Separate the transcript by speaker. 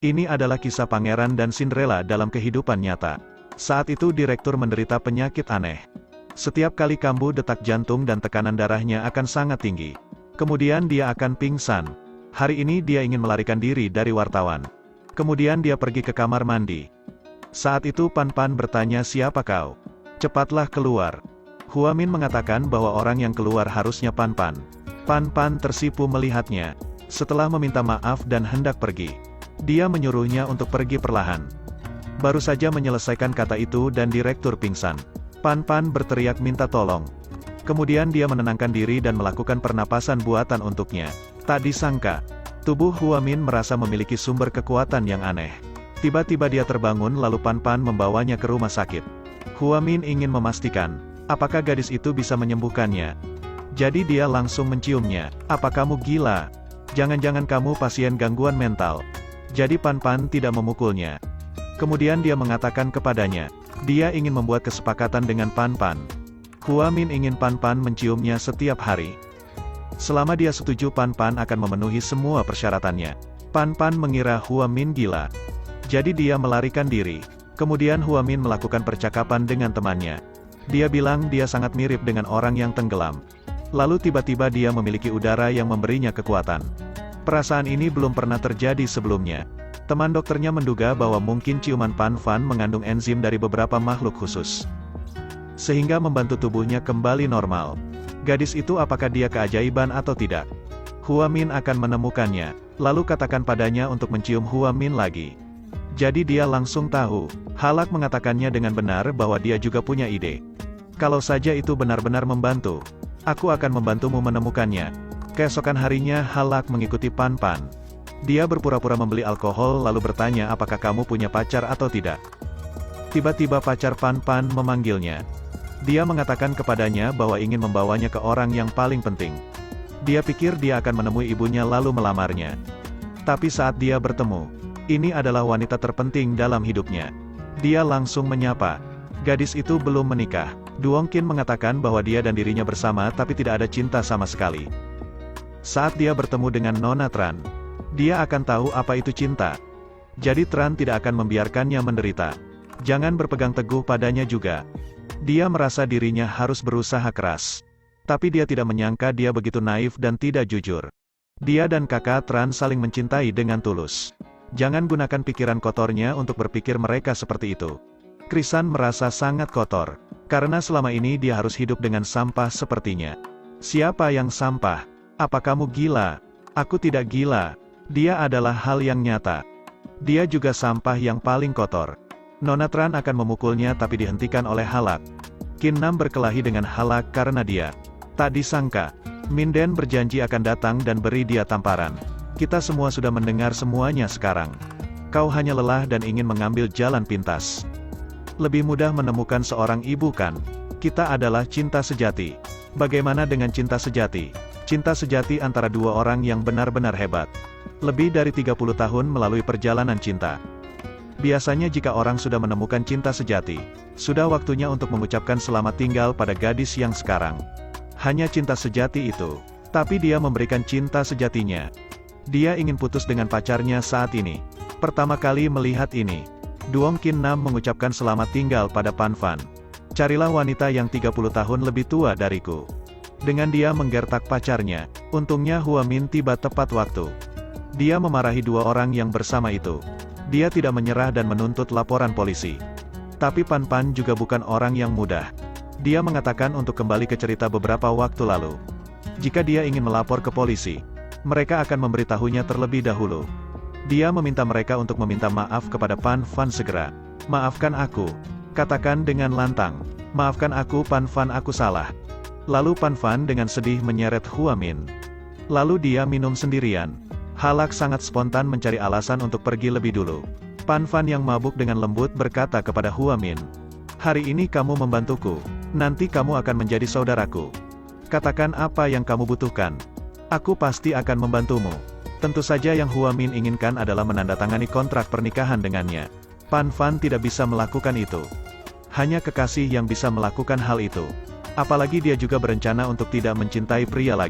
Speaker 1: Ini adalah kisah pangeran dan Cinderella dalam kehidupan nyata. Saat itu direktur menderita penyakit aneh. Setiap kali kambuh detak jantung dan tekanan darahnya akan sangat tinggi. Kemudian dia akan pingsan. Hari ini dia ingin melarikan diri dari wartawan. Kemudian dia pergi ke kamar mandi. Saat itu Pan-Pan bertanya, "Siapa kau? Cepatlah keluar." Huamin mengatakan bahwa orang yang keluar harusnya Pan-Pan. Pan-Pan tersipu melihatnya. Setelah meminta maaf dan hendak pergi, dia menyuruhnya untuk pergi perlahan. Baru saja menyelesaikan kata itu dan direktur pingsan. Pan-Pan berteriak minta tolong. Kemudian dia menenangkan diri dan melakukan pernapasan buatan untuknya. Tak disangka, tubuh Huamin merasa memiliki sumber kekuatan yang aneh. Tiba-tiba dia terbangun lalu Pan-Pan membawanya ke rumah sakit. Huamin ingin memastikan, apakah gadis itu bisa menyembuhkannya. Jadi dia langsung menciumnya. "Apa kamu gila? Jangan-jangan kamu pasien gangguan mental." Jadi Pan-Pan tidak memukulnya. Kemudian dia mengatakan kepadanya, dia ingin membuat kesepakatan dengan Pan-Pan. Huamin ingin Pan-Pan menciumnya setiap hari. Selama dia setuju, Pan-Pan akan memenuhi semua persyaratannya. Pan-Pan mengira Huamin gila. Jadi dia melarikan diri. Kemudian Huamin melakukan percakapan dengan temannya. Dia bilang dia sangat mirip dengan orang yang tenggelam. Lalu tiba-tiba dia memiliki udara yang memberinya kekuatan. Perasaan ini belum pernah terjadi sebelumnya. Teman dokternya menduga bahwa mungkin ciuman Pan-Pan mengandung enzim dari beberapa makhluk khusus, sehingga membantu tubuhnya kembali normal. Gadis itu apakah dia keajaiban atau tidak? Huamin akan menemukannya, lalu katakan padanya untuk mencium Huamin lagi. Jadi dia langsung tahu. Halak mengatakannya dengan benar bahwa dia juga punya ide. "Kalau saja itu benar-benar membantu, aku akan membantumu menemukannya." Keesokan harinya Halak mengikuti Pan-Pan. Dia berpura-pura membeli alkohol lalu bertanya apakah kamu punya pacar atau tidak. Tiba-tiba pacar Pan-Pan memanggilnya. Dia mengatakan kepadanya bahwa ingin membawanya ke orang yang paling penting. Dia pikir dia akan menemui ibunya lalu melamarnya. Tapi saat dia bertemu, ini adalah wanita terpenting dalam hidupnya. Dia langsung menyapa. Gadis itu belum menikah. Duongkin mengatakan bahwa dia dan dirinya bersama tapi tidak ada cinta sama sekali. Saat dia bertemu dengan Nona Tran, dia akan tahu apa itu cinta. Jadi Tran tidak akan membiarkannya menderita. Jangan berpegang teguh padanya juga. Dia merasa dirinya harus berusaha keras. Tapi dia tidak menyangka dia begitu naif dan tidak jujur. Dia dan kakak Tran saling mencintai dengan tulus. Jangan gunakan pikiran kotornya untuk berpikir mereka seperti itu. Krisan merasa sangat kotor, karena selama ini dia harus hidup dengan sampah sepertinya. "Siapa yang sampah? Apa kamu gila?" "Aku tidak gila. Dia adalah hal yang nyata. Dia juga sampah yang paling kotor." Nona Tran akan memukulnya tapi dihentikan oleh Halak. Qin Nam berkelahi dengan Halak karena dia. Tak disangka, Minden berjanji akan datang dan beri dia tamparan. "Kita semua sudah mendengar semuanya sekarang. Kau hanya lelah dan ingin mengambil jalan pintas. Lebih mudah menemukan seorang ibu kan? Kita adalah cinta sejati." "Bagaimana dengan cinta sejati?" "Cinta sejati antara dua orang yang benar-benar hebat. Lebih dari 30 tahun melalui perjalanan cinta. Biasanya jika orang sudah menemukan cinta sejati, sudah waktunya untuk mengucapkan selamat tinggal pada gadis yang sekarang. Hanya cinta sejati itu. Tapi dia memberikan cinta sejatinya. Dia ingin putus dengan pacarnya saat ini. Pertama kali melihat ini, Duongkin Nam mengucapkan selamat tinggal pada Pan-Fan. "Carilah wanita yang 30 tahun lebih tua dariku." Dengan dia menggertak pacarnya, untungnya Huamin tiba tepat waktu. Dia memarahi dua orang yang bersama itu. Dia tidak menyerah dan menuntut laporan polisi. Tapi Pan-Pan juga bukan orang yang mudah. Dia mengatakan untuk kembali ke cerita beberapa waktu lalu. Jika dia ingin melapor ke polisi, mereka akan memberitahunya terlebih dahulu. Dia meminta mereka untuk meminta maaf kepada Pan-Fan segera. "Maafkan aku," katakan dengan lantang. "Maafkan aku Pan-Fan, aku salah." Lalu Pan-Fan dengan sedih menyeret Huamin. Lalu dia minum sendirian. Halak sangat spontan mencari alasan untuk pergi lebih dulu. Pan-Fan yang mabuk dengan lembut berkata kepada Huamin, "Hari ini kamu membantuku. Nanti kamu akan menjadi saudaraku. Katakan apa yang kamu butuhkan. Aku pasti akan membantumu." Tentu saja yang Huamin inginkan adalah menandatangani kontrak pernikahan dengannya. Pan-Fan tidak bisa melakukan itu. Hanya kekasih yang bisa melakukan hal itu. Apalagi dia juga berencana untuk tidak mencintai pria lagi.